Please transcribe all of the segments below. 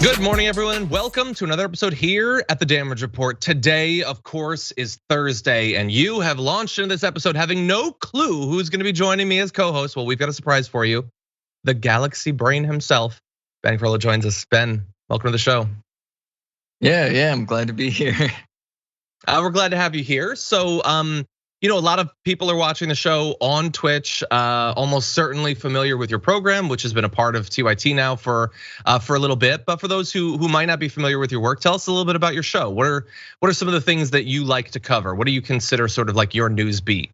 Good morning, everyone. Welcome to another episode here at the Damage Report. Today, of course, is Thursday, and you have launched into this episode having no clue who's gonna be joining me as co-host. Well, we've got a surprise for you. The Galaxy Brain himself, Ben Carollo, joins us. Ben, welcome to the show. Yeah, I'm glad to be here. We're glad to have you here. So, a lot of people are watching the show on Twitch, almost certainly familiar with your program, which has been a part of TYT now for a little bit. But for those who might not be familiar with your work, tell us a little bit about your show. What are some of the things that you like to cover? What do you consider sort of like your news beat?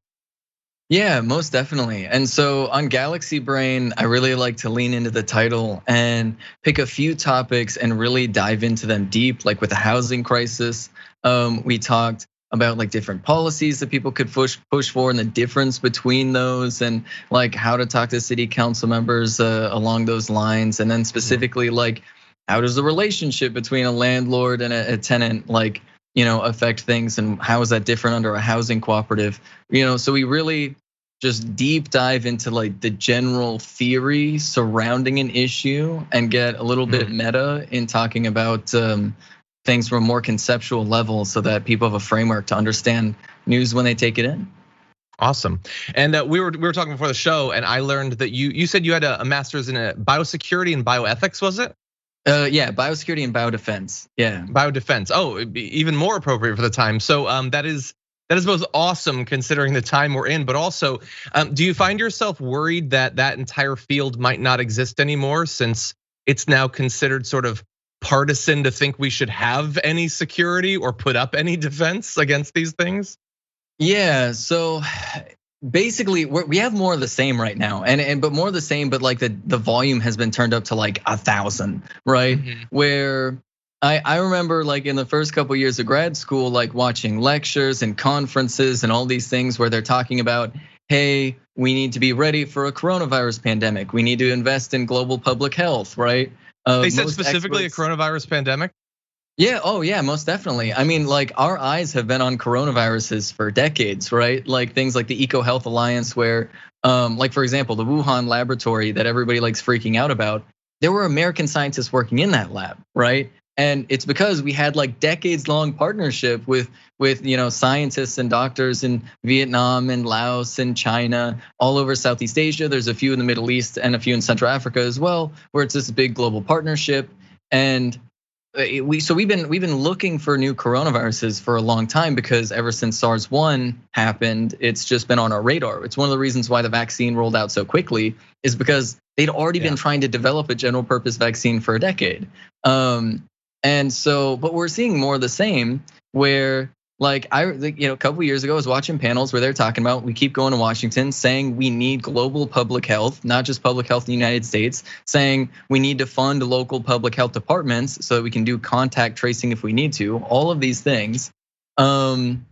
Yeah, most definitely. And so on Galaxy Brain, I really like to lean into the title and pick a few topics and really dive into them deep. Like with the housing crisis, we talked about like different policies that people could push for and the difference between those, and like how to talk to city council members along those lines. And then specifically like how does the relationship between a landlord and a tenant like affect things, and how is that different under a housing cooperative? So we really just deep dive into like the general theory surrounding an issue and get a little bit meta in talking about things from a more conceptual level so that people have a framework to understand news when they take it in. Awesome. And we were talking before the show, and I learned that you said you had a master's in biosecurity and bioethics, was it? Yeah, biosecurity and biodefense. Yeah, biodefense. Oh, even more appropriate for the time. So that is both awesome considering the time we're in, but also, do you find yourself worried that entire field might not exist anymore since it's now considered sort of partisan to think we should have any security or put up any defense against these things? Yeah, so basically we have more of the same right now, but more of the same, but like the volume has been turned up to like 1,000, right? Where I remember like in the first couple years of grad school, like watching lectures and conferences and all these things where they're talking about, hey, we need to be ready for a coronavirus pandemic. We need to invest in global public health, right? They said specifically a coronavirus pandemic? Yeah, oh yeah, most definitely. I mean, like our eyes have been on coronaviruses for decades, right? Like things like the EcoHealth Alliance where, like for example, the Wuhan laboratory that everybody likes freaking out about, there were American scientists working in that lab, right? And it's because we had like decades-long partnership with scientists and doctors in Vietnam and Laos and China, all over Southeast Asia. There's a few in the Middle East and a few in Central Africa as well, where it's this big global partnership. And we've been looking for new coronaviruses for a long time because ever since SARS-1 happened, it's just been on our radar. It's one of the reasons why the vaccine rolled out so quickly is because they'd already been trying to develop a general purpose vaccine for a decade. And so, but we're seeing more of the same where like a couple years ago I was watching panels where they're talking about, we keep going to Washington saying we need global public health, not just public health in the United States, saying we need to fund local public health departments so that we can do contact tracing if we need to, all of these things. And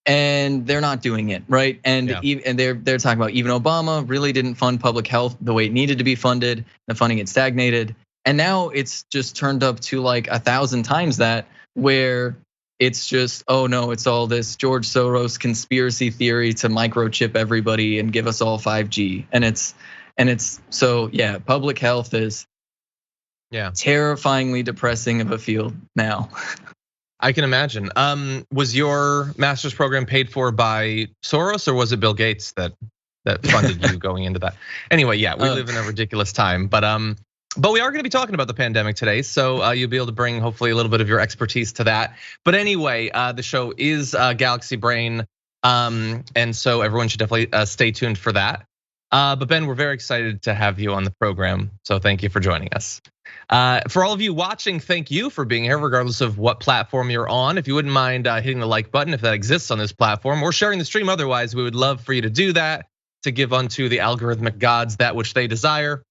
they're not doing it, right? And they're talking about even Obama really didn't fund public health the way it needed to be funded. The funding had stagnated. And now it's just turned up to like 1,000 times that, where it's just, oh no, it's all this George Soros conspiracy theory to microchip everybody and give us all 5G. And it's so yeah, public health is terrifyingly depressing of a field now. I can imagine. Was your master's program paid for by Soros, or was it Bill Gates that funded you going into that? Anyway, yeah, we live in a ridiculous time, but we are going to be talking about the pandemic today, so you'll be able to bring hopefully a little bit of your expertise to that. But anyway, the show is Galaxy Brain, and so everyone should definitely stay tuned for that. But Ben, we're very excited to have you on the program, so thank you for joining us. For all of you watching, thank you for being here, regardless of what platform you're on. If you wouldn't mind hitting the like button if that exists on this platform, or sharing the stream otherwise, we would love for you to do that, to give unto the algorithmic gods that which they desire.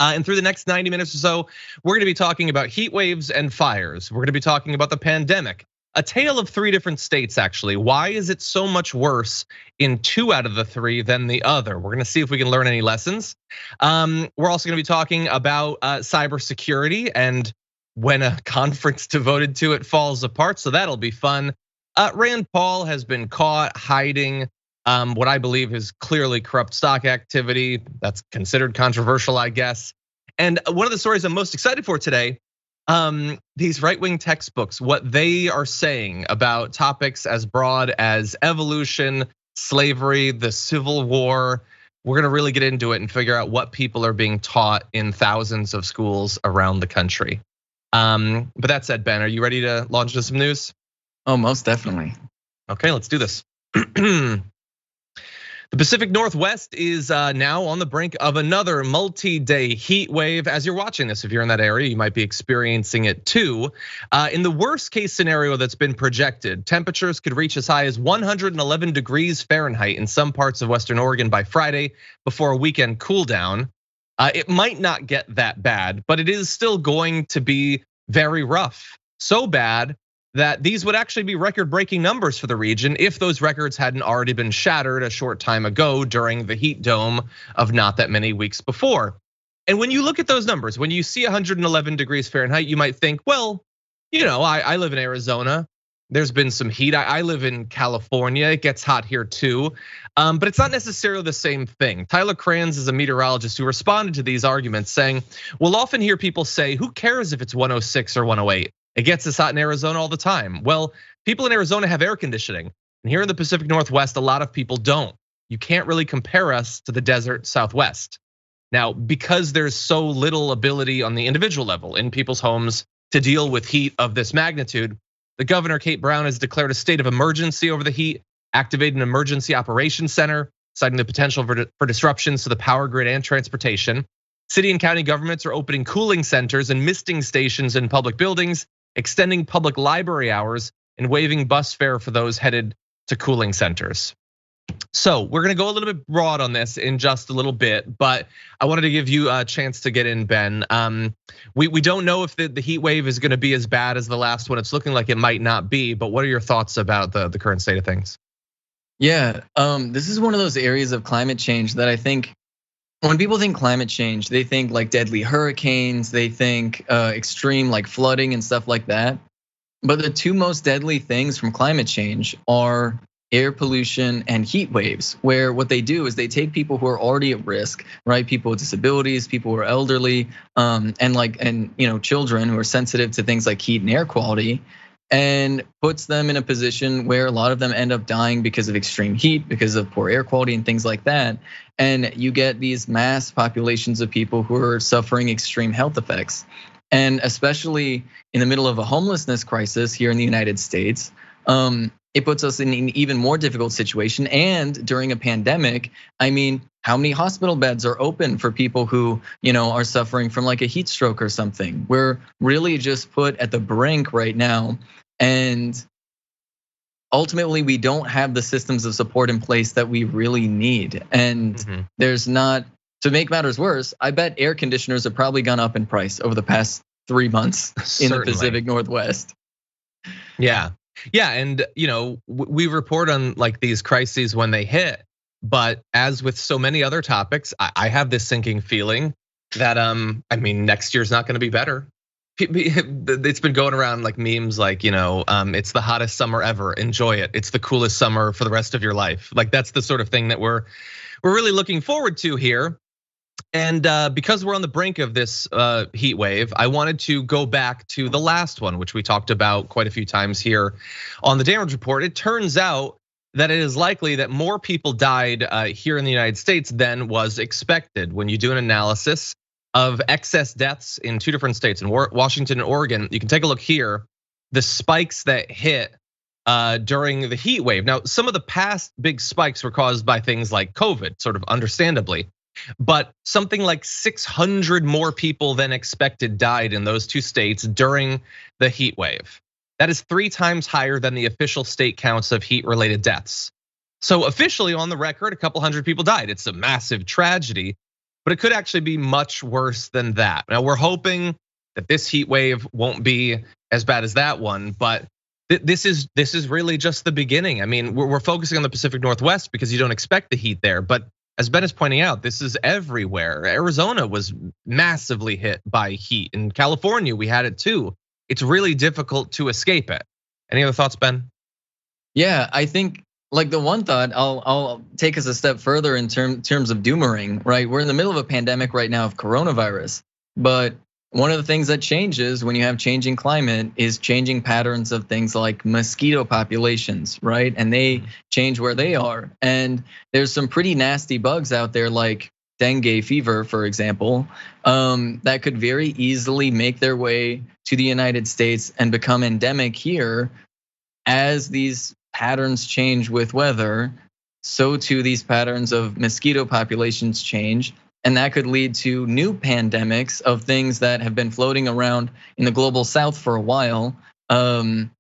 And through the next 90 minutes or so, we're gonna be talking about heat waves and fires. We're gonna be talking about the pandemic, a tale of 3 different states actually. Why is it so much worse in 2 out of the 3 than the other? We're gonna see if we can learn any lessons. We're also gonna be talking about cybersecurity and when a conference devoted to it falls apart, so that'll be fun. Rand Paul has been caught hiding what I believe is clearly corrupt stock activity. That's considered controversial, I guess. And one of the stories I'm most excited for today these right-wing textbooks, what they are saying about topics as broad as evolution, slavery, the Civil War. We're gonna really get into it and figure out what people are being taught in thousands of schools around the country. But that said, Ben, are you ready to launch into some news? Oh, most definitely. Okay, let's do this. The Pacific Northwest is now on the brink of another multi-day heat wave. As you're watching this, if you're in that area, you might be experiencing it too. In the worst case scenario that's been projected, temperatures could reach as high as 111 degrees Fahrenheit in some parts of Western Oregon by Friday before a weekend cool down. It might not get that bad, but it is still going to be very rough. So bad that these would actually be record-breaking numbers for the region if those records hadn't already been shattered a short time ago during the heat dome of not that many weeks before. And when you look at those numbers, when you see 111 degrees Fahrenheit, you might think, well, I live in Arizona. There's been some heat. I live in California. It gets hot here too. But it's not necessarily the same thing. Tyler Kranz is a meteorologist who responded to these arguments saying, we'll often hear people say, who cares if it's 106 or 108? It gets us hot in Arizona all the time. Well, people in Arizona have air conditioning. And here in the Pacific Northwest, a lot of people don't. You can't really compare us to the desert Southwest. Now, because there's so little ability on the individual level in people's homes to deal with heat of this magnitude, the governor, Kate Brown, has declared a state of emergency over the heat, activated an emergency operations center, citing the potential for disruptions to the power grid and transportation. City and county governments are opening cooling centers and misting stations in public buildings, extending public library hours, and waiving bus fare for those headed to cooling centers. So we're gonna go a little bit broad on this in just a little bit, but I wanted to give you a chance to get in, Ben. We don't know if the heat wave is gonna be as bad as the last one. It's looking like it might not be, but what are your thoughts about the current state of things? Yeah, this is one of those areas of climate change that I think when people think climate change, they think like deadly hurricanes, they think extreme like flooding and stuff like that. But the two most deadly things from climate change are air pollution and heat waves, where what they do is they take people who are already at risk, right? People with disabilities, people who are elderly, and children who are sensitive to things like heat and air quality, and puts them in a position where a lot of them end up dying because of extreme heat, because of poor air quality and things like that. And you get these mass populations of people who are suffering extreme health effects. And especially in the middle of a homelessness crisis here in the United States, it puts us in an even more difficult situation. And during a pandemic, I mean, how many hospital beds are open for people who, are suffering from like a heat stroke or something? We're really just put at the brink right now. And ultimately, we don't have the systems of support in place that we really need. And there's not, to make matters worse, I bet air conditioners have probably gone up in price over the past 3 months in the Pacific Northwest. Yeah, and we report on like these crises when they hit, but as with so many other topics, I have this sinking feeling that next year's not gonna be better. It's been going around like memes like, it's the hottest summer ever, enjoy it. It's the coolest summer for the rest of your life. Like that's the sort of thing that we're really looking forward to here. And because we're on the brink of this heat wave, I wanted to go back to the last one, which we talked about quite a few times here on the damage report. It turns out that it is likely that more people died here in the United States than was expected. When you do an analysis of excess deaths in 2 different states, in Washington and Oregon, you can take a look here, the spikes that hit during the heat wave. Now, some of the past big spikes were caused by things like COVID, sort of understandably. But something like 600 more people than expected died in those 2 states during the heat wave. That is 3 times higher than the official state counts of heat-related deaths. So officially on the record, a couple hundred people died. It's a massive tragedy, but it could actually be much worse than that. Now we're hoping that this heat wave won't be as bad as that one, but this is really just the beginning. I mean, we're focusing on the Pacific Northwest because you don't expect the heat there, but as Ben is pointing out, this is everywhere. Arizona was massively hit by heat. In California, we had it too. It's really difficult to escape it. Any other thoughts, Ben? Yeah, I think like the one thought, I'll take us a step further in terms of doomering, right? We're in the middle of a pandemic right now of coronavirus, but one of the things that changes when you have changing climate is changing patterns of things like mosquito populations, right? And they change where they are. And there's some pretty nasty bugs out there like dengue fever, for example, that could very easily make their way to the United States and become endemic here. As these patterns change with weather, so too these patterns of mosquito populations change. And that could lead to new pandemics of things that have been floating around in the global south for a while. And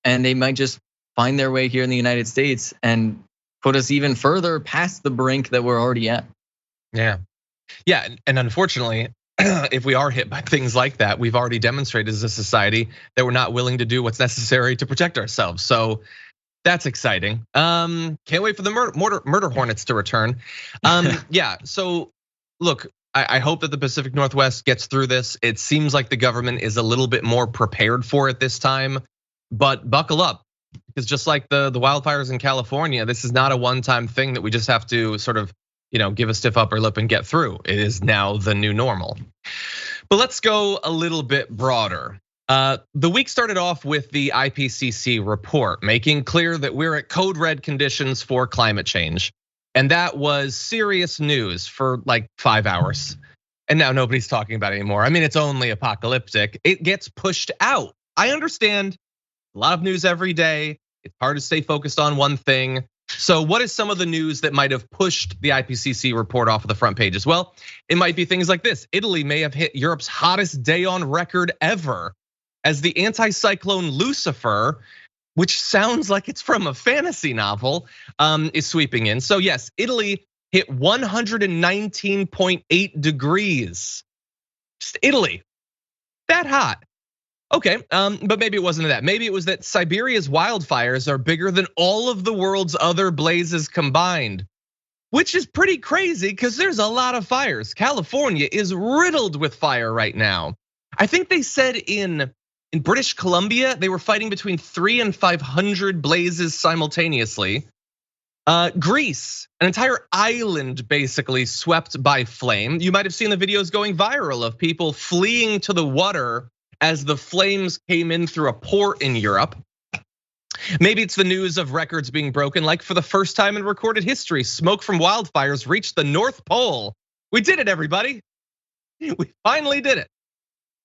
they might just find their way here in the United States and put us even further past the brink that we're already at. Yeah, and unfortunately, if we are hit by things like that, we've already demonstrated as a society that we're not willing to do what's necessary to protect ourselves. So that's exciting. Can't wait for the murder hornets to return. Yeah, so look, I hope that the Pacific Northwest gets through this. It seems like the government is a little bit more prepared for it this time, but buckle up, because just like the wildfires in California, this is not a one-time thing that we just have to sort of, give a stiff upper lip and get through. It is now the new normal. But let's go a little bit broader. The week started off with the IPCC report, making clear that we're at code red conditions for climate change. And that was serious news for like 5 hours. And now nobody's talking about it anymore. I mean, it's only apocalyptic. It gets pushed out. I understand a lot of news every day. It's hard to stay focused on one thing. So what is some of the news that might have pushed the IPCC report off of the front pages? Well, it might be things like this. Italy may have hit Europe's hottest day on record ever as the anticyclone Lucifer, which sounds like it's from a fantasy novel, is sweeping in. So yes, Italy hit 119.8 degrees. Just Italy, that hot. Okay, but maybe it wasn't that. Maybe it was that Siberia's wildfires are bigger than all of the world's other blazes combined, which is pretty crazy because there's a lot of fires. California is riddled with fire right now. I think they said in British Columbia, they were fighting between 300 and 500 blazes simultaneously. Greece, an entire island basically swept by flame. You might have seen the videos going viral of people fleeing to the water as the flames came in through a port in Europe. Maybe it's the news of records being broken, like for the first time in recorded history, smoke from wildfires reached the North Pole. We did it, everybody. We finally did it.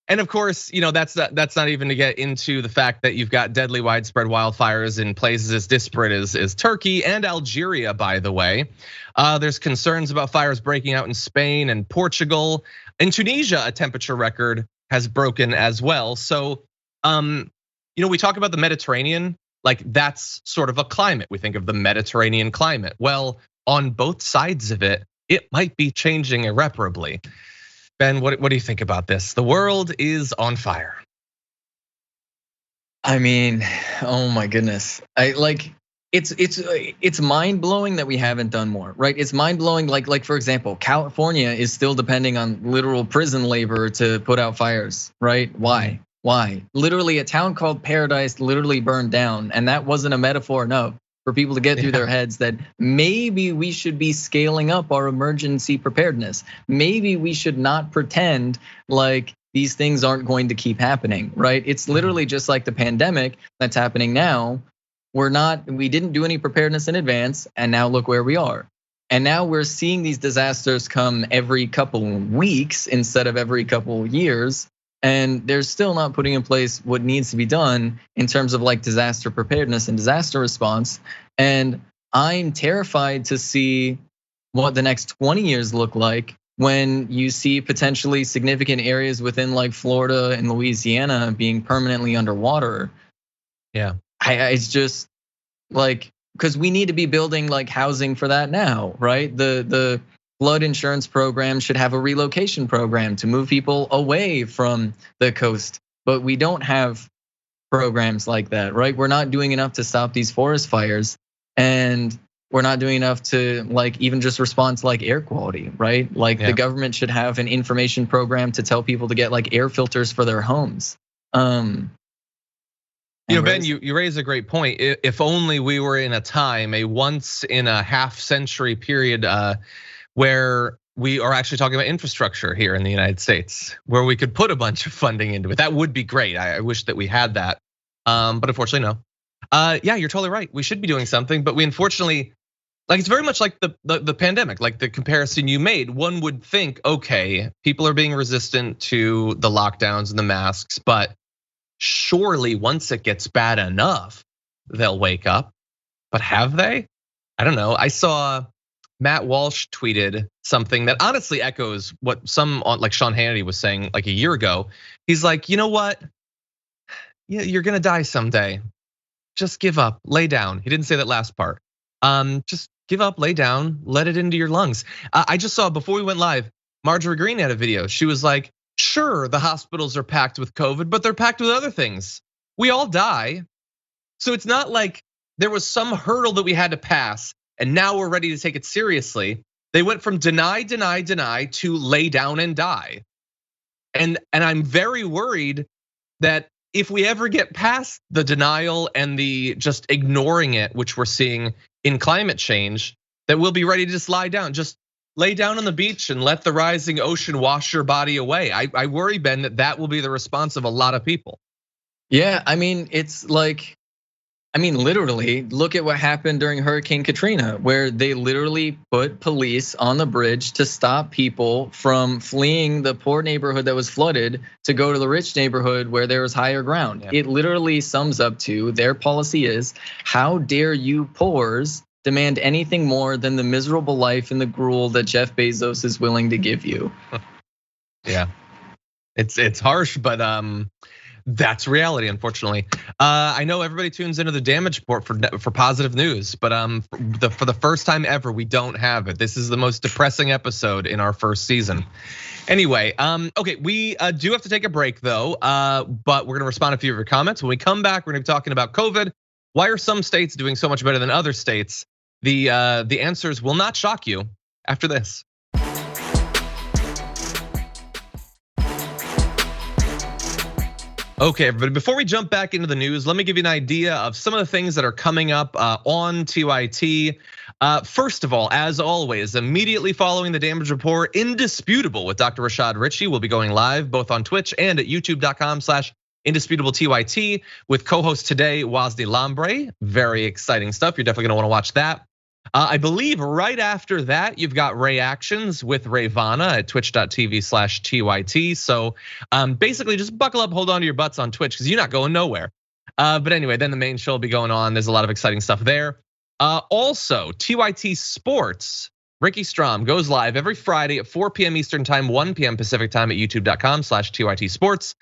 And of course, that's not even to get into the fact that you've got deadly widespread wildfires in places as disparate as Turkey and Algeria, by the way. There's concerns about fires breaking out in Spain and Portugal. In Tunisia, a temperature record has broken as well. So, we talk about the Mediterranean, like that's sort of a climate. We think of the Mediterranean climate. Well, on both sides of it, it might be changing irreparably. Ben, what do you think about this? The world is on fire. I mean, oh my goodness. It's mind blowing that we haven't done more, right? It's mind blowing, like for example, California is still depending on literal prison labor to put out fires, right? Why? Literally, a town called Paradise literally burned down, and that wasn't a metaphor enough for people to get through their heads that maybe we should be scaling up our emergency preparedness. Maybe we should not pretend like these things aren't going to keep happening, right? It's literally just like the pandemic that's happening now. We didn't do any preparedness in advance, and now look where we are. And now we're seeing these disasters come every couple weeks instead of every couple years. And they're still not putting in place what needs to be done in terms of like disaster preparedness and disaster response. And I'm terrified to see what the next 20 years look like when you see potentially significant areas within like Florida and Louisiana being permanently underwater. Yeah. It's just like, because we need to be building like housing for that now, right? The flood insurance program should have a relocation program to move people away from the coast, but we don't have programs like that, right? We're not doing enough to stop these forest fires, and we're not doing enough to like even just respond to like air quality, right? Like the government should have an information program to tell people to get like air filters for their homes. Ben, you raise a great point. If only we were in a time, a once in a half century period, where we are actually talking about infrastructure here in the United States, where we could put a bunch of funding into it. That would be great. I wish that we had that, but unfortunately, no. Yeah, you're totally right. We should be doing something, but we unfortunately, like, it's very much like the pandemic, like the comparison you made. One would think, okay, people are being resistant to the lockdowns and the masks, but surely once it gets bad enough, they'll wake up. But have they? I don't know. I saw Matt Walsh tweeted something that honestly echoes what some like Sean Hannity was saying like a year ago. He's like, you know what? Yeah, you're gonna die someday. Just give up, lay down. He didn't say that last part. Just give up, lay down, let it into your lungs. I just saw before we went live, Marjorie Greene had a video. She was like, sure, the hospitals are packed with COVID, but they're packed with other things. We all die. So it's not like there was some hurdle that we had to pass and now we're ready to take it seriously. They went from deny to lay down and die. And I'm very worried that if we ever get past the denial and the just ignoring it, which we're seeing in climate change, that we'll be ready to just lie down, just lay down on the beach and let the rising ocean wash your body away. I worry, Ben, that will be the response of a lot of people. Yeah, I mean, it's like, literally, look at what happened during Hurricane Katrina, where they literally put police on the bridge to stop people from fleeing the poor neighborhood that was flooded to go to the rich neighborhood where there was higher ground. Yeah. It literally sums up to their policy is, how dare you poors demand anything more than the miserable life and the gruel that Jeff Bezos is willing to give you? Yeah, it's harsh, but that's reality, unfortunately. I know everybody tunes into the damage report for positive news, but for the first time ever, we don't have it. This is the most depressing episode in our first season. Anyway, okay, we do have to take a break though, but we're gonna respond to a few of your comments. When we come back, we're gonna be talking about COVID. Why are some states doing so much better than other states? The answers will not shock you after this. Okay, everybody, before we jump back into the news, let me give you an idea of some of the things that are coming up on TYT. First of all, as always, immediately following the damage report, Indisputable with Dr. Rashad Ritchie will be going live both on Twitch and at youtube.com/indisputable_TYT with co-host today, Wosny Lambre. Very exciting stuff. You're definitely gonna wanna watch that. I believe right after that, you've got reactions with Rayvana at twitch.tv/TYT. So basically just buckle up, hold on to your butts on Twitch because you're not going nowhere. But anyway, then the main show will be going on. There's a lot of exciting stuff there. Also, TYT Sports, Ricky Strom goes live every Friday at 4 p.m. Eastern time, 1 p.m. Pacific time at youtube.com/TYT Sports.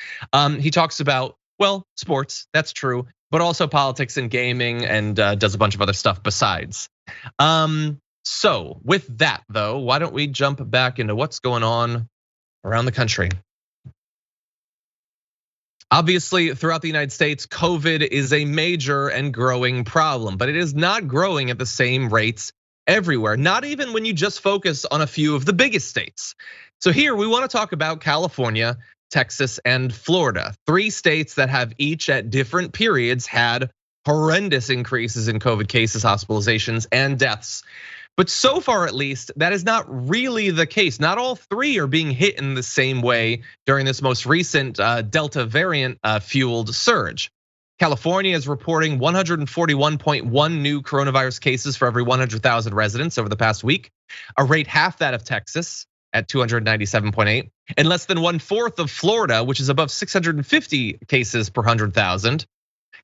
He talks about, well, sports, that's true, but also politics and gaming and does a bunch of other stuff besides. So with that though, why don't we jump back into what's going on around the country? Obviously, throughout the United States, COVID is a major and growing problem, but it is not growing at the same rates everywhere, not even when you just focus on a few of the biggest states. So here we want to talk about California, Texas, and Florida, 3 states that have each at different periods had horrendous increases in COVID cases, hospitalizations, and deaths. But so far, at least, that is not really the case. Not all 3 are being hit in the same way during this most recent Delta variant fueled surge. California is reporting 141.1 new coronavirus cases for every 100,000 residents over the past week, a rate half that of Texas at 297.8, and less than 1/4 of Florida, which is above 650 cases per 100,000.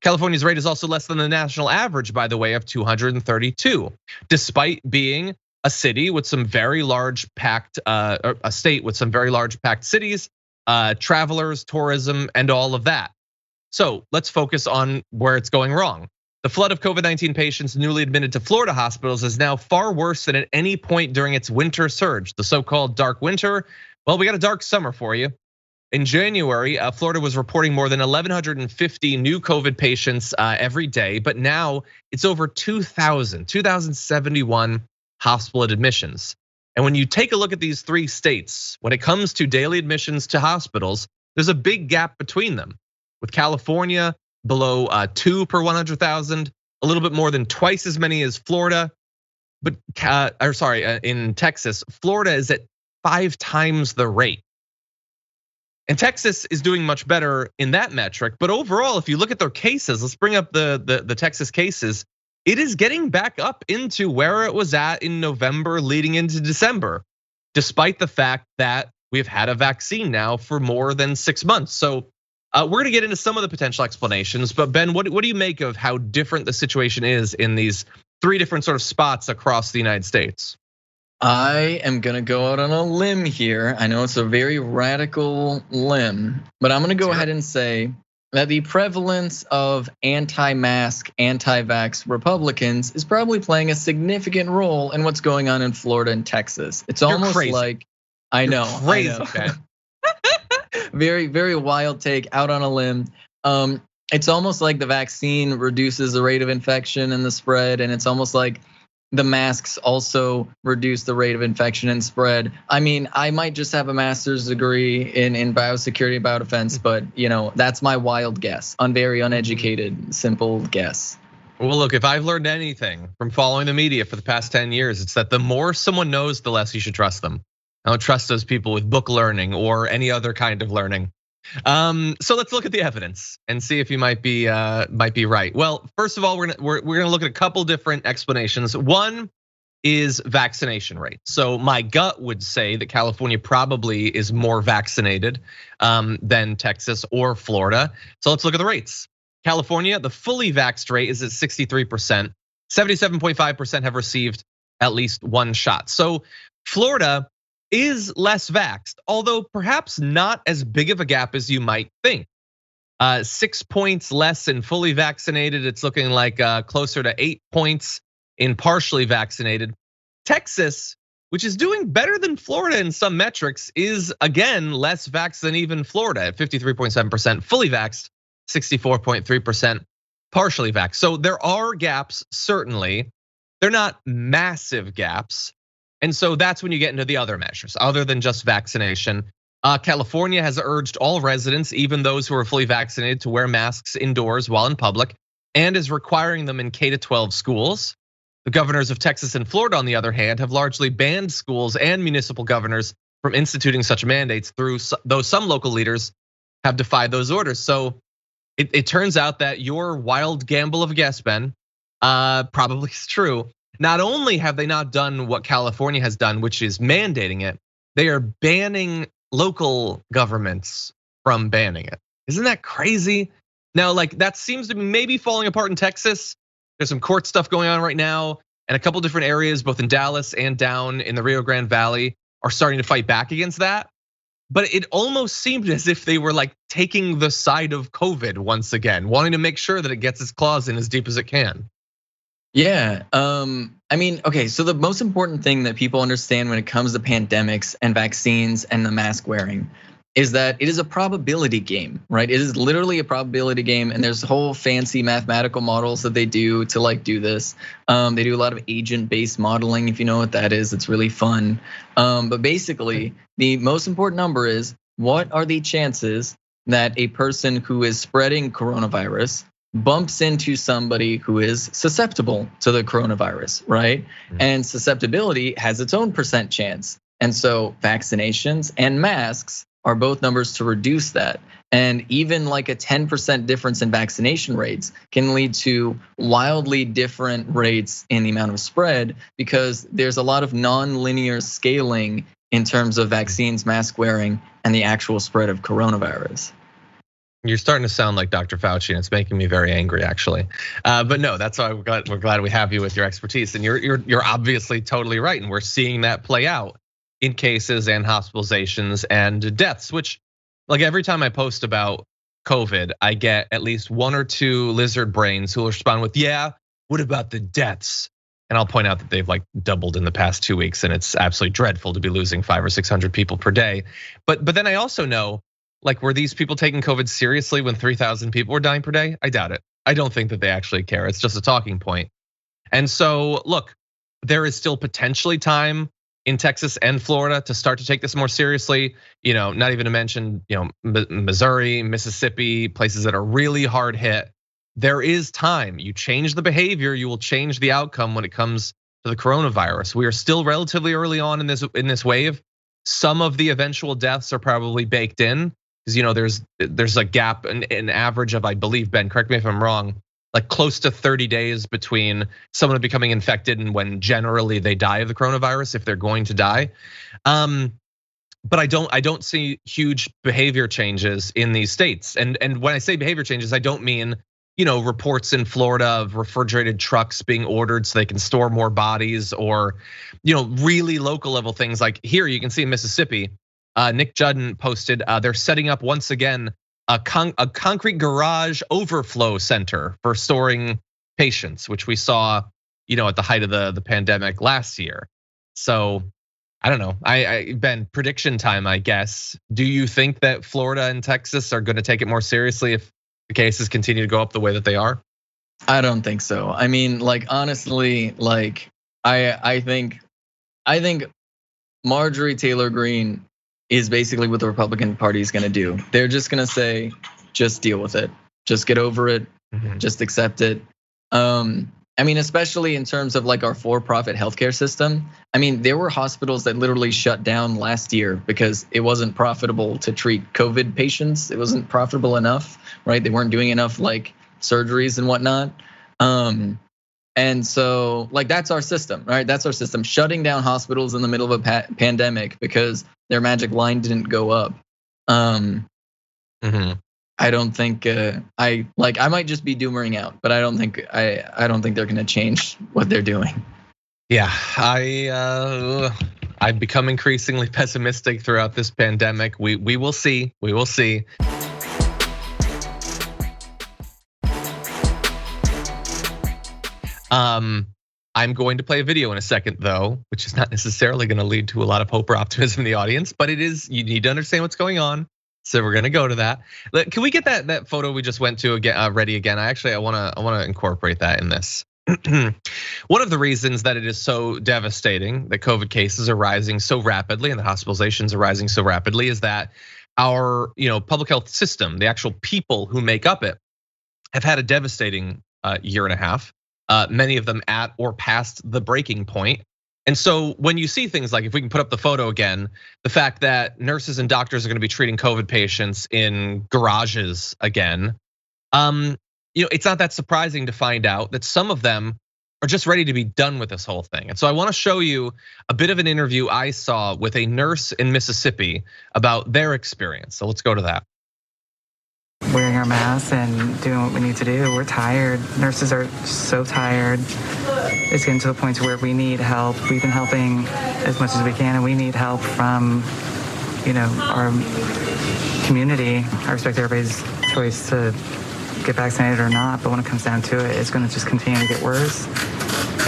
California's rate is also less than the national average, by the way, of 232, despite being a city with some very large packed, a state with some very large packed cities, travelers, tourism, and all of that. So let's focus on where it's going wrong. The flood of COVID-19 patients newly admitted to Florida hospitals is now far worse than at any point during its winter surge, the so-called dark winter. Well, we got a dark summer for you. In January, Florida was reporting more than 1,150 new COVID patients every day, but now it's over 2,071 hospital admissions. And when you take a look at these 3 states, when it comes to daily admissions to hospitals, there's a big gap between them. With California below 2 per 100,000, a little bit more than twice as many as Florida. But in Texas, Florida is at 5 times the rate. And Texas is doing much better in that metric. But overall, if you look at their cases, let's bring up the Texas cases. It is getting back up into where it was at in November leading into December, despite the fact that we've had a vaccine now for more than 6 months. So we're gonna get into some of the potential explanations, but Ben, what do you make of how different the situation is in these 3 different sort of spots across the United States? I am gonna go out on a limb here. I know it's a very radical limb, but I'm gonna go ahead and say that the prevalence of anti-mask, anti-vax Republicans is probably playing a significant role in what's going on in Florida and Texas. It's almost like, I know. Very, very wild take, out on a limb. It's almost like the vaccine reduces the rate of infection and the spread, and it's almost like the masks also reduce the rate of infection and spread. I mean, I might just have a master's degree in biosecurity and biodefense, but that's my wild guess, very uneducated, simple guess. Well, look, if I've learned anything from following the media for the past 10 years, it's that the more someone knows, the less you should trust them. I don't trust those people with book learning or any other kind of learning. So let's look at the evidence and see if you might be right. Well, first of all, we're gonna look at a couple different explanations. One is vaccination rate. So my gut would say that California probably is more vaccinated than Texas or Florida. So let's look at the rates. California, the fully vaxxed rate is at 63%. 77.5% have received at least 1 shot. So Florida is less vaxxed, although perhaps not as big of a gap as you might think. 6 points less in fully vaccinated. It's looking like closer to 8 points in partially vaccinated. Texas, which is doing better than Florida in some metrics, is again less vaxxed than even Florida at 53.7% fully vaxxed, 64.3% partially vaxxed. So there are gaps, certainly. They're not massive gaps. And so that's when you get into the other measures, other than just vaccination. California has urged all residents, even those who are fully vaccinated, to wear masks indoors while in public, and is requiring them in K-12 schools. The governors of Texas and Florida, on the other hand, have largely banned schools and municipal governors from instituting such mandates, though some local leaders have defied those orders. So it turns out that your wild gamble of a guess, Ben, probably is true. Not only have they not done what California has done, which is mandating it, they are banning local governments from banning it. Isn't that crazy? Now, like, that seems to be maybe falling apart in Texas. There's some court stuff going on right now, and a couple different areas, both in Dallas and down in the Rio Grande Valley, are starting to fight back against that. But it almost seemed as if they were like taking the side of COVID once again, wanting to make sure that it gets its claws in as deep as it can. Yeah, I mean, okay, so the most important thing that people understand when it comes to pandemics and vaccines and the mask wearing is that it is a probability game, right? It is literally a probability game, and there's whole fancy mathematical models that they do to like do this. They do a lot of agent-based modeling, if you know what that is. It's really fun. But basically, the most important number is, what are the chances that a person who is spreading coronavirus bumps into somebody who is susceptible to the coronavirus, right? And susceptibility has its own percent chance. And so vaccinations and masks are both numbers to reduce that. And even like a 10% difference in vaccination rates can lead to wildly different rates in the amount of spread, because there's a lot of non-linear scaling in terms of vaccines, mask wearing, and the actual spread of coronavirus. You're starting to sound like Dr. Fauci, and it's making me very angry, actually. But no, that's why we're glad we have you with your expertise, and you're obviously totally right, and we're seeing that play out in cases and hospitalizations and deaths. Which, like, every time I post about COVID, I get at least 1 or 2 lizard brains who will respond with, "Yeah, what about the deaths?" And I'll point out that they've like doubled in the past 2 weeks, and it's absolutely dreadful to be losing 500 or 600 people per day. But then I also know, like, were these people taking COVID seriously when 3,000 people were dying per day? I doubt it. I don't think that they actually care. It's just a talking point. And so, look, there is still potentially time in Texas and Florida to start to take this more seriously. Not even to mention, Missouri, Mississippi, places that are really hard hit. There is time. You change the behavior, you will change the outcome when it comes to the coronavirus. We are still relatively early on in this wave. some of the eventual deaths are probably baked in, because there's a gap, an average of, I believe, Ben, correct me if I'm wrong, like close to 30 days between someone becoming infected and when generally they die of the coronavirus, if they're going to die. But I don't see huge behavior changes in these states. And when I say behavior changes, I don't mean, reports in Florida of refrigerated trucks being ordered so they can store more bodies, or, really local level things. Like here, you can see in Mississippi, Nick Judd posted, they're setting up once again a concrete garage overflow center for storing patients, which we saw, at the height of the pandemic last year. So I don't know. Ben, prediction time, I guess. Do you think that Florida and Texas are going to take it more seriously if the cases continue to go up the way that they are? I don't think so. I mean, like, honestly, like, I think Marjorie Taylor Greene is basically what the Republican Party is going to do. They're just going to say, just deal with it, just get over it, just accept it. I mean, especially in terms of like our for-profit healthcare system. I mean, there were hospitals that literally shut down last year because it wasn't profitable to treat COVID patients. It wasn't profitable enough, right? They weren't doing enough like surgeries and whatnot. And so like that's our system, right? That's our system, shutting down hospitals in the middle of a pandemic because their magic line didn't go up. I don't think I might just be doomering out, but I don't think they're gonna change what they're doing. Yeah, I've become increasingly pessimistic throughout this pandemic. We will see. We will see. I'm going to play a video in a second though, which is not necessarily going to lead to a lot of hope or optimism in the audience, but it is, you need to understand what's going on. So we're gonna go to that. Can we get that photo we just went to again ready again? I wanna incorporate that in this. One of the reasons that it is so devastating that COVID cases are rising so rapidly and the hospitalizations are rising so rapidly is that our public health system, the actual people who make up it, have had a devastating year and a half. Many of them at or past the breaking point. And so when you see things like, if we can put up the photo again, the fact that nurses and doctors are gonna be treating COVID patients in garages again, it's not that surprising to find out that some of them are just ready to be done with this whole thing. And so I wanna show you a bit of an interview I saw with a nurse in Mississippi about their experience. So let's go to that. Wearing our masks and doing what we need to do. We're tired. Nurses are so tired. It's getting to the point where we need help. We've been helping as much as we can, and we need help from, our community. I respect everybody's choice to get vaccinated or not, but when it comes down to it, it's going to just continue to get worse,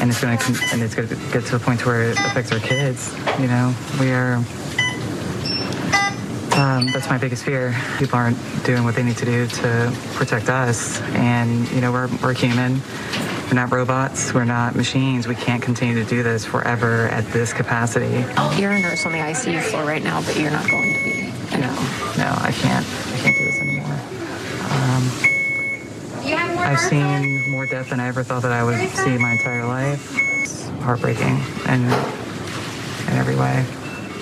and it's going to get to the point where it affects our kids. We are. That's my biggest fear. People aren't doing what they need to do to protect us. And we're human. We're not robots. We're not machines. We can't continue to do this forever at this capacity. You're a nurse on the ICU floor right now, but you're not going to be. No, I can't do this anymore. I've seen more death than I ever thought that I would see my entire life. It's heartbreaking in every way.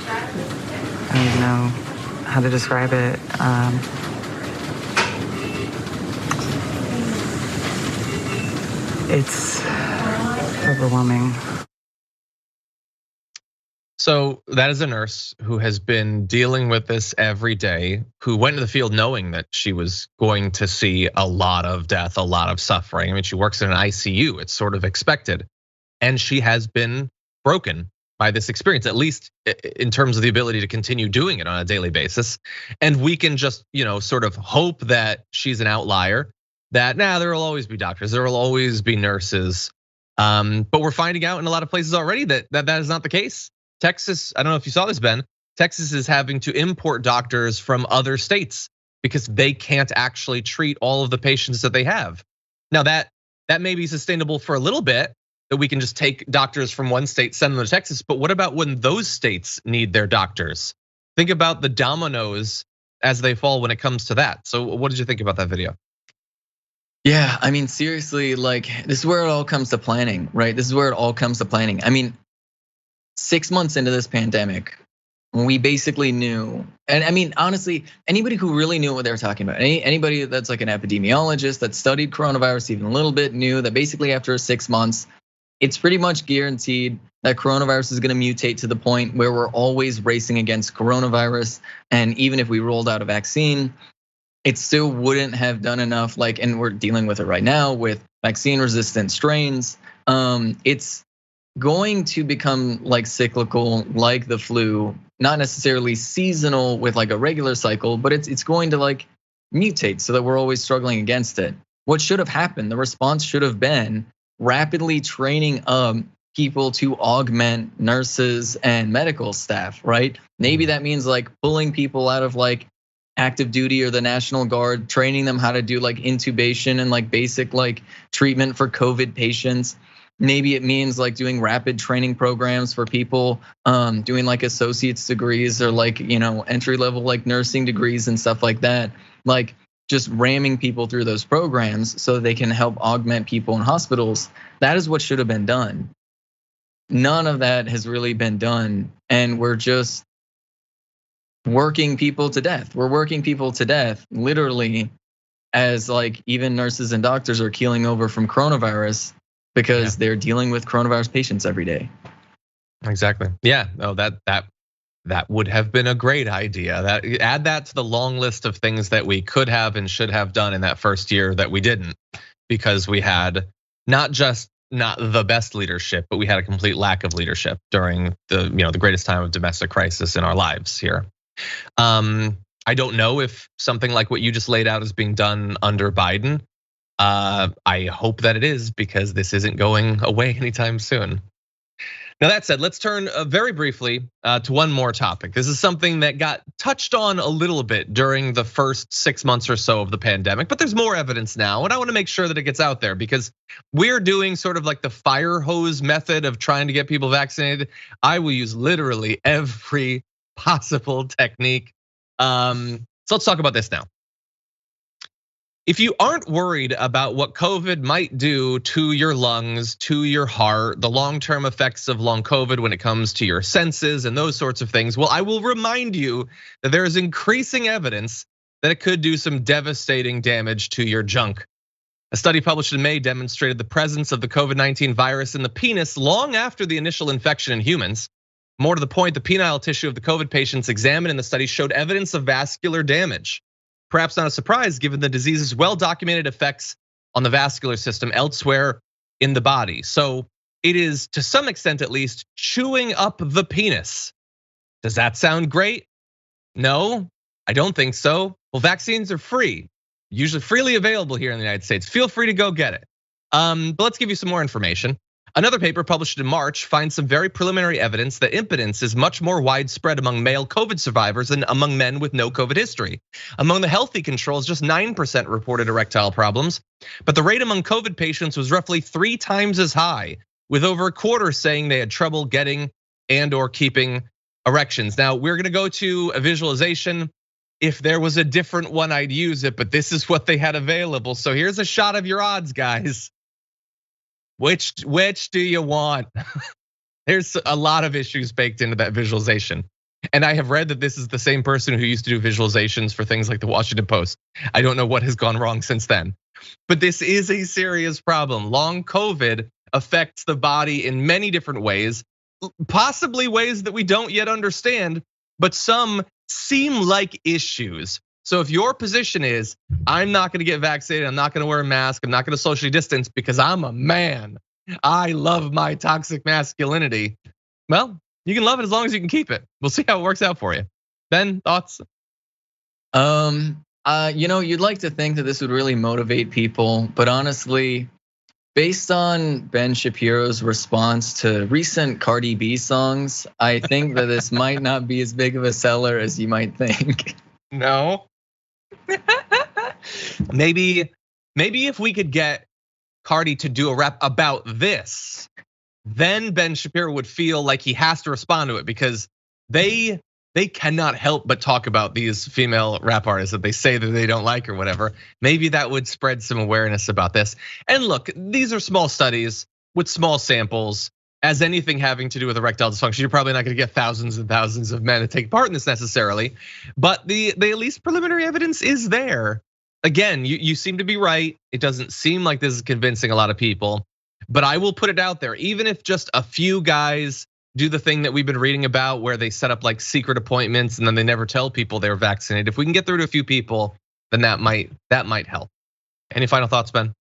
I don't even know how to describe it. It's overwhelming. So that is a nurse who has been dealing with this every day, who went to the field knowing that she was going to see a lot of death, a lot of suffering. I mean, she works in an ICU, it's sort of expected. And she has been broken by this experience, at least in terms of the ability to continue doing it on a daily basis. And we can just, sort of hope that she's an outlier, that there will always be doctors, there will always be nurses. But we're finding out in a lot of places already that is not the case. Texas, I don't know if you saw this, Ben, Texas is having to import doctors from other states because they can't actually treat all of the patients that they have. Now that may be sustainable for a little bit, that we can just take doctors from one state, send them to Texas. But what about when those states need their doctors? Think about the dominoes as they fall when it comes to that. So what did you think about that video? Yeah, I mean, seriously, like this is where it all comes to planning, right? This is where it all comes to planning. I mean, 6 months into this pandemic, we basically knew, and I mean, honestly, anybody who really knew what they were talking about, anybody that's like an epidemiologist that studied coronavirus even a little bit knew that basically after 6 months, it's pretty much guaranteed that coronavirus is gonna mutate to the point where we're always racing against coronavirus. And even if we rolled out a vaccine, it still wouldn't have done enough, like, and we're dealing with it right now with vaccine resistant strains. It's going to become like cyclical, like the flu, not necessarily seasonal with like a regular cycle, but it's going to like mutate so that we're always struggling against it. What should have happened? The response should have been rapidly training people to augment nurses and medical staff, right? Maybe that means like pulling people out of like active duty or the National Guard, training them how to do like intubation and like basic like treatment for COVID patients. Maybe it means like doing rapid training programs for people doing like associate's degrees or like, entry level like nursing degrees and stuff like that. Like just ramming people through those programs so they can help augment people in hospitals. That is what should have been done. None of that has really been done. And we're just working people to death. We're working people to death, literally, as like even nurses and doctors are keeling over from coronavirus because they're dealing with coronavirus patients every day. Exactly. Yeah. No, that would have been a great idea. Add that to the long list of things that we could have and should have done in that first year that we didn't, because we had not the best leadership, but we had a complete lack of leadership during the greatest time of domestic crisis in our lives here. I don't know if something like what you just laid out is being done under Biden. I hope that it is, because this isn't going away anytime soon. Now that said, let's turn very briefly to one more topic. This is something that got touched on a little bit during the first 6 months or so of the pandemic, but there's more evidence now, and I want to make sure that it gets out there because we're doing sort of like the fire hose method of trying to get people vaccinated. I will use literally every possible technique. So let's talk about this now. If you aren't worried about what COVID might do to your lungs, to your heart, the long-term effects of long COVID when it comes to your senses and those sorts of things, well, I will remind you that there is increasing evidence that it could do some devastating damage to your junk. A study published in May demonstrated the presence of the COVID-19 virus in the penis long after the initial infection in humans. More to the point, the penile tissue of the COVID patients examined in the study showed evidence of vascular damage. Perhaps not a surprise given the disease's well-documented effects on the vascular system elsewhere in the body. So it is, to some extent at least, chewing up the penis. Does that sound great? No, I don't think so. Well, vaccines are free, usually freely available here in the United States. Feel free to go get it. But let's give you some more information. Another paper published in March finds some very preliminary evidence that impotence is much more widespread among male COVID survivors than among men with no COVID history. Among the healthy controls, just 9% reported erectile problems, but the rate among COVID patients was roughly 3 times as high, with over a quarter saying they had trouble getting and or keeping erections. Now, we're gonna go to a visualization. If there was a different one, I'd use it, but this is what they had available. So here's a shot of your odds, guys. Which do you want? There's a lot of issues baked into that visualization. And I have read that this is the same person who used to do visualizations for things like the Washington Post. I don't know what has gone wrong since then. But this is a serious problem. Long COVID affects the body in many different ways, possibly ways that we don't yet understand, but some seem like issues. So if your position is, I'm not gonna get vaccinated, I'm not gonna wear a mask, I'm not gonna socially distance because I'm a man, I love my toxic masculinity. Well, you can love it as long as you can keep it. We'll see how it works out for you. Ben, thoughts? You'd like to think that this would really motivate people, but honestly, based on Ben Shapiro's response to recent Cardi B songs, I think that this might not be as big of a seller as you might think. No. Maybe if we could get Cardi to do a rap about this, then Ben Shapiro would feel like he has to respond to it, because they cannot help but talk about these female rap artists that they say that they don't like or whatever. Maybe that would spread some awareness about this. And look, these are small studies with small samples. as anything having to do with erectile dysfunction. You're probably not going to get thousands and thousands of men to take part in this necessarily, but the at least preliminary evidence is there. Again, you seem to be right. It doesn't seem like this is convincing a lot of people, but I will put it out there. Even if just a few guys do the thing that we've been reading about where they set up like secret appointments and then they never tell people they're vaccinated. If we can get through to a few people, then that might help. Any final thoughts, Ben?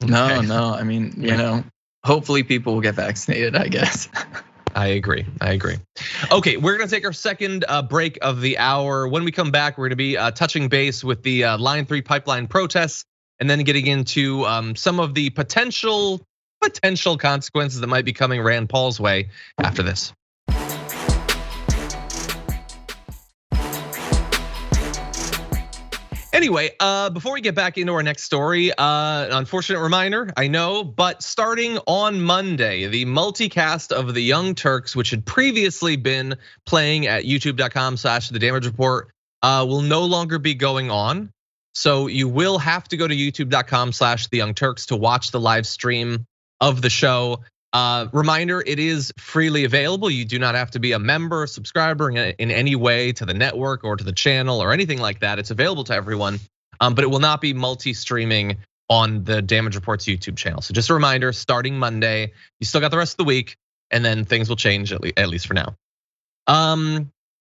No. I mean, hopefully people will get vaccinated, I guess. I agree. Okay, we're gonna take our second break of the hour. When we come back, we're gonna be touching base with the Line 3 pipeline protests and then getting into some of the potential consequences that might be coming Rand Paul's way after this. Anyway, before we get back into our next story, an unfortunate reminder, I know, but starting on Monday, the multicast of the Young Turks, which had previously been playing at youtube.com/The Damage Report, will no longer be going on. So you will have to go to youtube.com/The Young Turks to watch the live stream of the show. Reminder, it is freely available. You do not have to be a member, subscriber in any way to the network or to the channel or anything like that. It's available to everyone, but it will not be multi-streaming on the Damage Report's YouTube channel. So just a reminder, starting Monday, you still got the rest of the week, and then things will change at least for now.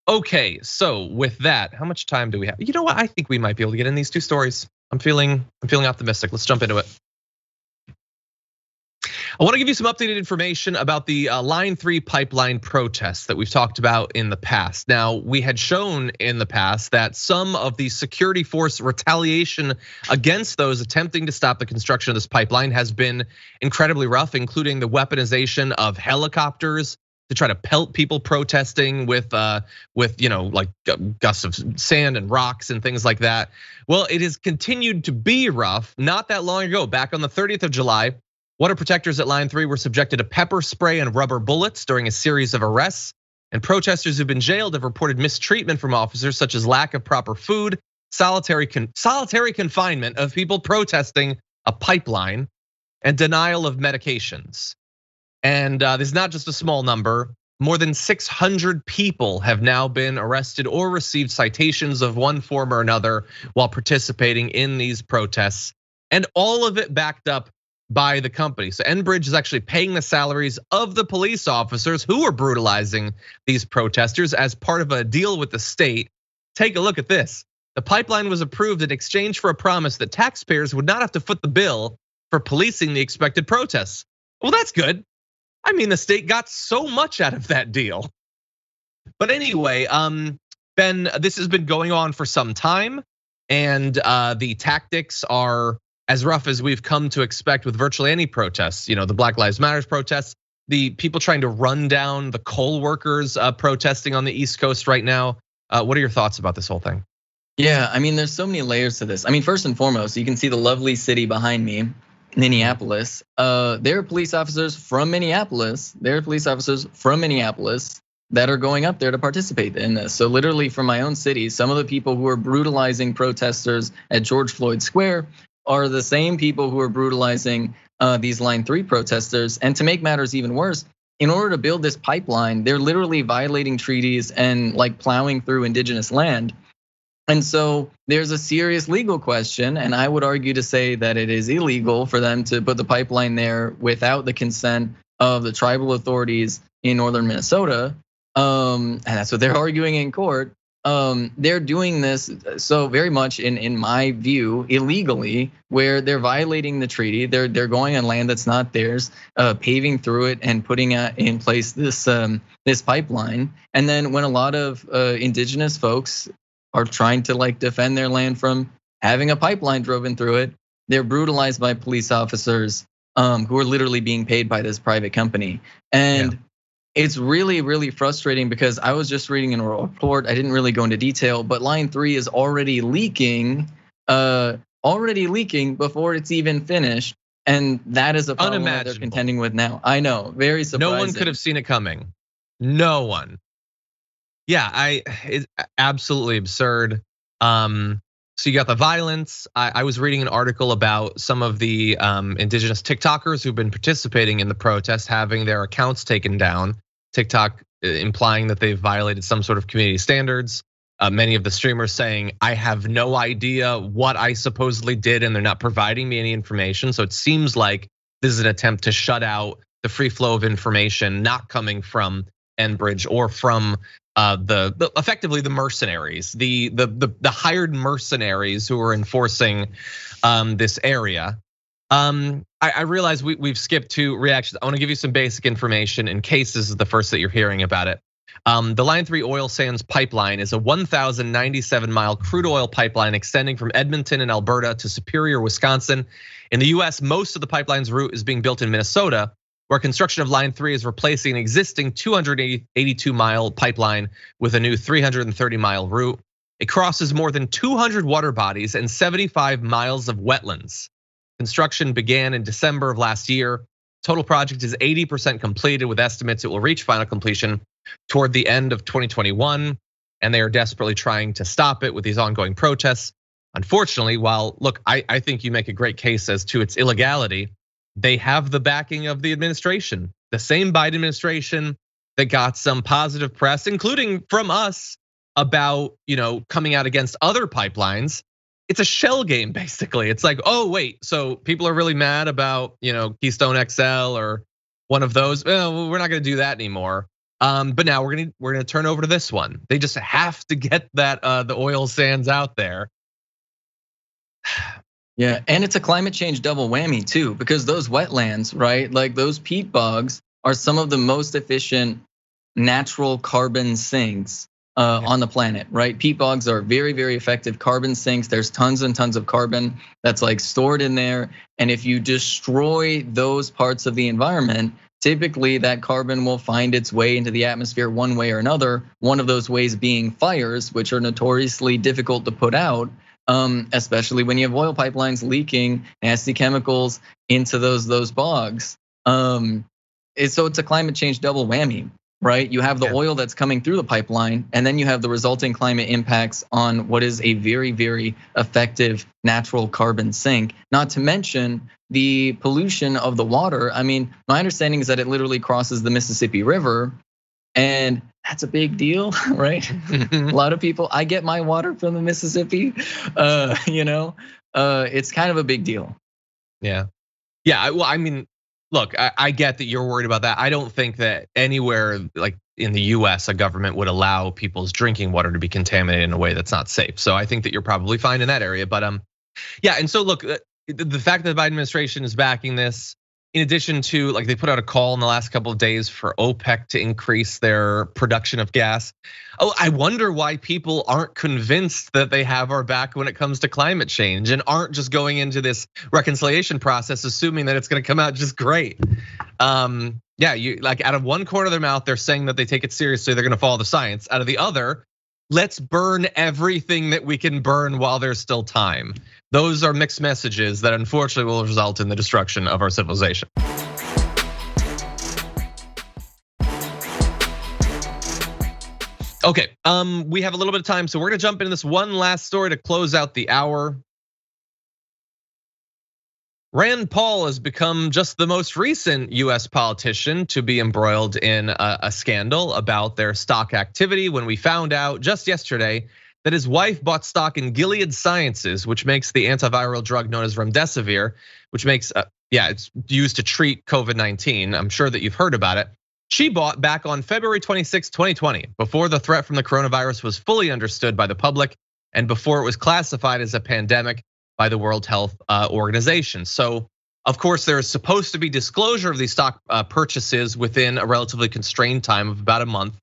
Okay, so with that, how much time do we have? You know what? I think we might be able to get in these two stories. I'm feeling optimistic. Let's jump into it. I want to give you some updated information about the Line 3 pipeline protests that we've talked about in the past. Now, we had shown in the past that some of the security force retaliation against those attempting to stop the construction of this pipeline has been incredibly rough, including the weaponization of helicopters to try to pelt people protesting with like gusts of sand and rocks and things like that. Well, it has continued to be rough. Not that long ago, back on the 30th of July, water protectors at Line 3 were subjected to pepper spray and rubber bullets during a series of arrests. And protesters who've been jailed have reported mistreatment from officers, such as lack of proper food, solitary confinement of people protesting a pipeline, and denial of medications. And this is not just a small number. More than 600 people have now been arrested or received citations of one form or another while participating in these protests. And all of it backed up by the company. So Enbridge is actually paying the salaries of the police officers who are brutalizing these protesters as part of a deal with the state. Take a look at this. The pipeline was approved in exchange for a promise that taxpayers would not have to foot the bill for policing the expected protests. Well, that's good. I mean, the state got so much out of that deal. But anyway, Ben, this has been going on for some time, and the tactics are as rough as we've come to expect with virtually any protests. The Black Lives Matter protests, the people trying to run down the coal workers protesting on the East Coast right now. What are your thoughts about this whole thing? Yeah, I mean, there's so many layers to this. I mean, first and foremost, you can see the lovely city behind me, Minneapolis. There are police officers from Minneapolis. That are going up there to participate in this. So literally from my own city, some of the people who are brutalizing protesters at George Floyd Square are the same people who are brutalizing these Line 3 protesters. And to make matters even worse, in order to build this pipeline, they're literally violating treaties and like plowing through indigenous land. And so there's a serious legal question, and I would argue to say that it is illegal for them to put the pipeline there without the consent of the tribal authorities in northern Minnesota. And that's what they're arguing in court. They're doing this so very much in my view illegally, where they're violating the treaty. They're going on land that's not theirs, paving through it and putting in place this pipeline. And then when a lot of indigenous folks are trying to like defend their land from having a pipeline driven through it, they're brutalized by police officers who are literally being paid by this private company. And it's really, really frustrating because I was just reading in a report, I didn't really go into detail, but Line 3 is already leaking before it's even finished. And that is a problem that they're contending with now. I know, very surprising. No one could have seen it coming. No one. Yeah, it's absolutely absurd. So you got the violence. I was reading an article about some of the indigenous TikTokers who've been participating in the protest, having their accounts taken down. TikTok implying that they've violated some sort of community standards. Many of the streamers saying, I have no idea what I supposedly did, and they're not providing me any information. So it seems like this is an attempt to shut out the free flow of information not coming from Enbridge or from effectively the mercenaries, the hired mercenaries who are enforcing this area. I realize we've skipped 2 reactions. I want to give you some basic information in case this is the first that you're hearing about it. The Line 3 oil sands pipeline is a 1,097-mile crude oil pipeline extending from Edmonton in Alberta to Superior, Wisconsin. In the US, most of the pipeline's route is being built in Minnesota, where construction of Line 3 is replacing an existing 282-mile pipeline with a new 330-mile route. It crosses more than 200 water bodies and 75 miles of wetlands. Construction began in December of last year. Total project is 80% completed, with estimates it will reach final completion toward the end of 2021. And they are desperately trying to stop it with these ongoing protests. Unfortunately, while look, I think you make a great case as to its illegality, they have the backing of the administration, the same Biden administration that got some positive press, including from us, about coming out against other pipelines. It's a shell game, basically. It's like, oh wait, so people are really mad about Keystone XL or one of those. Well, we're not going to do that anymore. But now we're gonna turn over to this one. They just have to get that the oil sands out there. Yeah, and it's a climate change double whammy too, because those wetlands, right? Like those peat bogs are some of the most efficient natural carbon sinks on the planet, right? Peat bogs are very, very effective carbon sinks. There's tons and tons of carbon that's like stored in there. And if you destroy those parts of the environment, typically that carbon will find its way into the atmosphere one way or another. One of those ways being fires, which are notoriously difficult to put out. Especially when you have oil pipelines leaking nasty chemicals into those bogs. So it's a climate change double whammy, right? You have the oil that's coming through the pipeline, and then you have the resulting climate impacts on what is a very, very effective natural carbon sink. Not to mention the pollution of the water. I mean, my understanding is that it literally crosses the Mississippi River. And that's a big deal, right? A lot of people, I get my water from the Mississippi, it's kind of a big deal. Yeah. Well, I mean, look, I get that you're worried about that. I don't think that anywhere like in the US, a government would allow people's drinking water to be contaminated in a way that's not safe. So I think that you're probably fine in that area. But yeah, and so look, the fact that the Biden administration is backing this, in addition to like they put out a call in the last couple of days for OPEC to increase their production of gas. Oh, I wonder why people aren't convinced that they have our back when it comes to climate change and aren't just going into this reconciliation process assuming that it's going to come out just great. Yeah, you like out of one corner of their mouth, they're saying that they take it seriously, they're going to follow the science. Out of the other, let's burn everything that we can burn while there's still time. Those are mixed messages that unfortunately will result in the destruction of our civilization. Okay, we have a little bit of time, so we're gonna jump into this one last story to close out the hour. Rand Paul has become just the most recent US politician to be embroiled in a scandal about their stock activity when we found out just yesterday that his wife bought stock in Gilead Sciences, which makes the antiviral drug known as remdesivir, which makes, it's used to treat COVID-19. I'm sure that you've heard about it. She bought back on February 26, 2020, before the threat from the coronavirus was fully understood by the public and before it was classified as a pandemic by the World Health Organization. So, of course, there is supposed to be disclosure of these stock purchases within a relatively constrained time of about a month.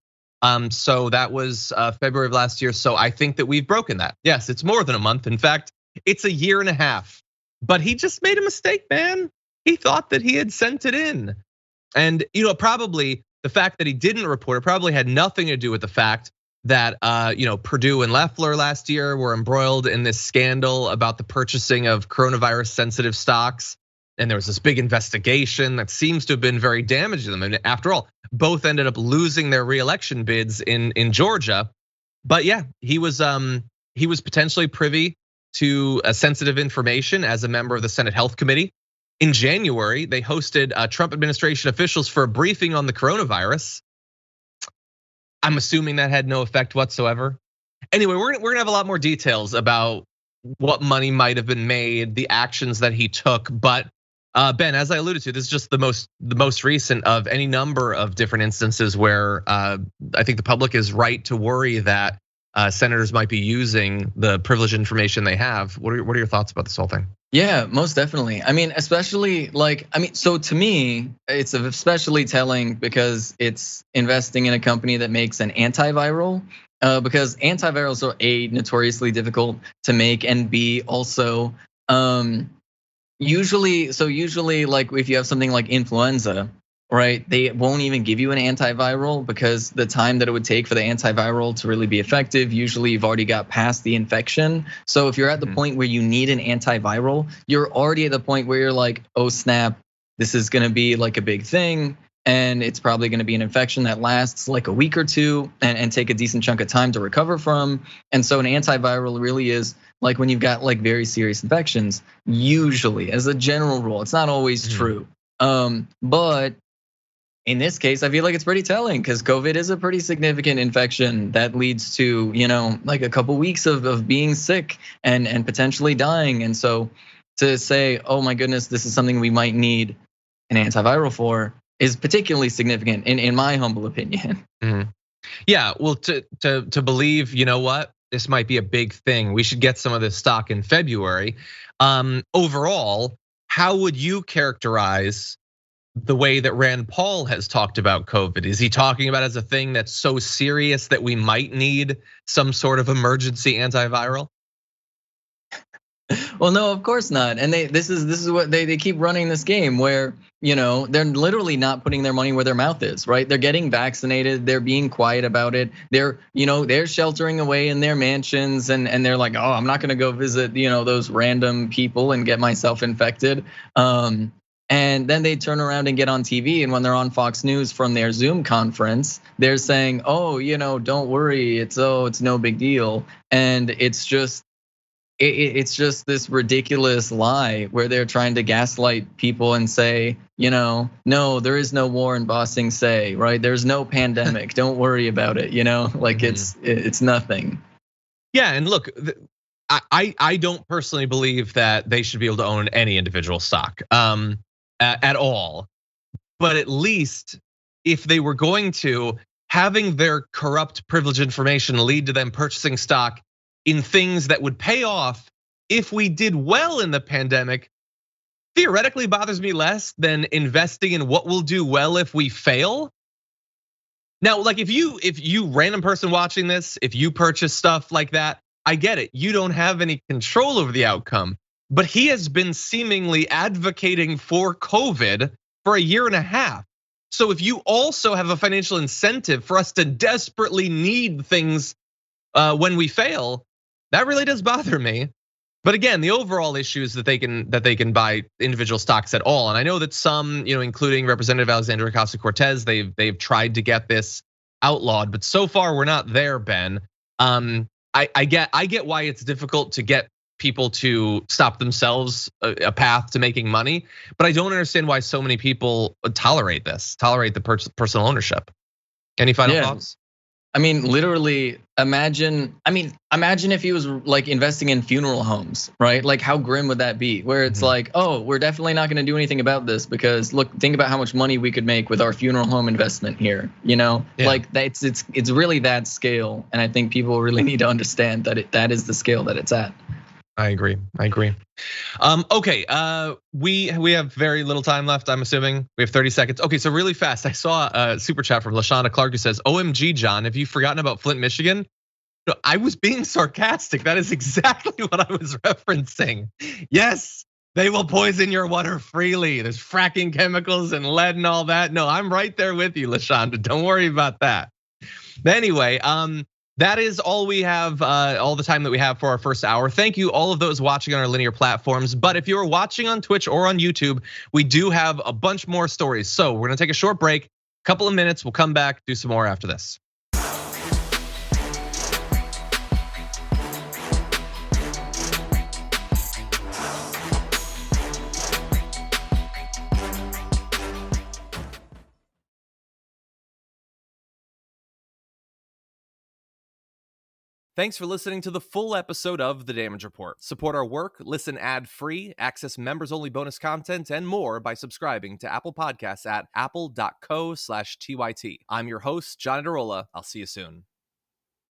So that was February of last year. So I think that we've broken that. Yes, it's more than a month. In fact, it's a year and a half. But he just made a mistake, man. He thought that he had sent it in. And probably the fact that he didn't report it probably had nothing to do with the fact that Purdue and Loeffler last year were embroiled in this scandal about the purchasing of coronavirus sensitive stocks. And there was this big investigation that seems to have been very damaging to them. And after all, both ended up losing their reelection bids in Georgia. But yeah, he was potentially privy to sensitive information as a member of the Senate Health Committee. In January, they hosted Trump administration officials for a briefing on the coronavirus. I'm assuming that had no effect whatsoever. Anyway, we're gonna have a lot more details about what money might have been made, the actions that he took. But Ben, as I alluded to, this is just the most recent of any number of different instances where I think the public is right to worry that senators might be using the privileged information they have. What are your thoughts about this whole thing? Yeah, most definitely. I mean, especially so to me, it's especially telling because it's investing in a company that makes an antiviral. Because antivirals are A, notoriously difficult to make, and B, also usually like if you have something like influenza, right? They won't even give you an antiviral because the time that it would take for the antiviral to really be effective, usually you've already got past the infection. So if you're at the point where you need an antiviral, you're already at the point where you're like, oh snap, this is gonna be like a big thing. And it's probably gonna be an infection that lasts like a week or two and take a decent chunk of time to recover from. And so an antiviral really is like when you've got like very serious infections, usually as a general rule, it's not always true. But in this case, I feel like it's pretty telling because COVID is a pretty significant infection that leads to, like a couple weeks of being sick and potentially dying. And so to say, oh my goodness, this is something we might need an antiviral for is particularly significant in my humble opinion. Yeah, well, to believe, you know what, this might be a big thing. We should get some of this stock in February. Overall, how would you characterize the way that Rand Paul has talked about COVID? Is he talking about it as a thing that's so serious that we might need some sort of emergency antiviral? Well, no, of course not. And this is what they keep running this game where, they're literally not putting their money where their mouth is, right? They're getting vaccinated, they're being quiet about it. They're sheltering away in their mansions and they're like, oh, I'm not gonna go visit, those random people and get myself infected. And then they turn around and get on TV, and when they're on Fox News from their Zoom conference, they're saying, oh, don't worry, it's no big deal. And it's just this ridiculous lie where they're trying to gaslight people and say, no, there is no war in Ba Sing Se, right? There's no pandemic, don't worry about it, like it's nothing. Yeah, and look, I don't personally believe that they should be able to own any individual stock at all. But at least if they were going to, having their corrupt privileged information lead to them purchasing stock in things that would pay off if we did well in the pandemic, theoretically bothers me less than investing in what will do well if we fail. Now, like if you random person watching this, if you purchase stuff like that, I get it. You don't have any control over the outcome. But he has been seemingly advocating for COVID for a year and a half. So if you also have a financial incentive for us to desperately need things when we fail, that really does bother me. But again, the overall issue is that they can buy individual stocks at all. And I know that some, including Representative Alexandria Ocasio-Cortez, they've tried to get this outlawed, but so far we're not there, Ben. I get why it's difficult to get people to stop themselves a path to making money, but I don't understand why so many people tolerate the personal ownership. Any final thoughts? I mean, literally, imagine if he was like investing in funeral homes, right? Like how grim would that be? Where it's like, oh, we're definitely not gonna do anything about this because look, think about how much money we could make with our funeral home investment here, Like it's really that scale. And I think people really need to understand that is the scale that it's at. I agree. Okay, we have very little time left. I'm assuming we have 30 seconds. Okay, so really fast, I saw a super chat from LaShonda Clark who says, "OMG, John, have you forgotten about Flint, Michigan?" No, I was being sarcastic. That is exactly what I was referencing. Yes, they will poison your water freely. There's fracking chemicals and lead and all that. No, I'm right there with you, LaShonda. Don't worry about that. But anyway, that is all we have, all the time that we have for our first hour. Thank you all of those watching on our linear platforms. But if you're watching on Twitch or on YouTube, we do have a bunch more stories. So we're gonna take a short break, couple of minutes. We'll come back, do some more after this. Thanks for listening to the full episode of The Damage Report. Support our work, listen ad-free, access members-only bonus content, and more by subscribing to Apple Podcasts at apple.co/TYT. I'm your host, John Adarola. I'll see you soon.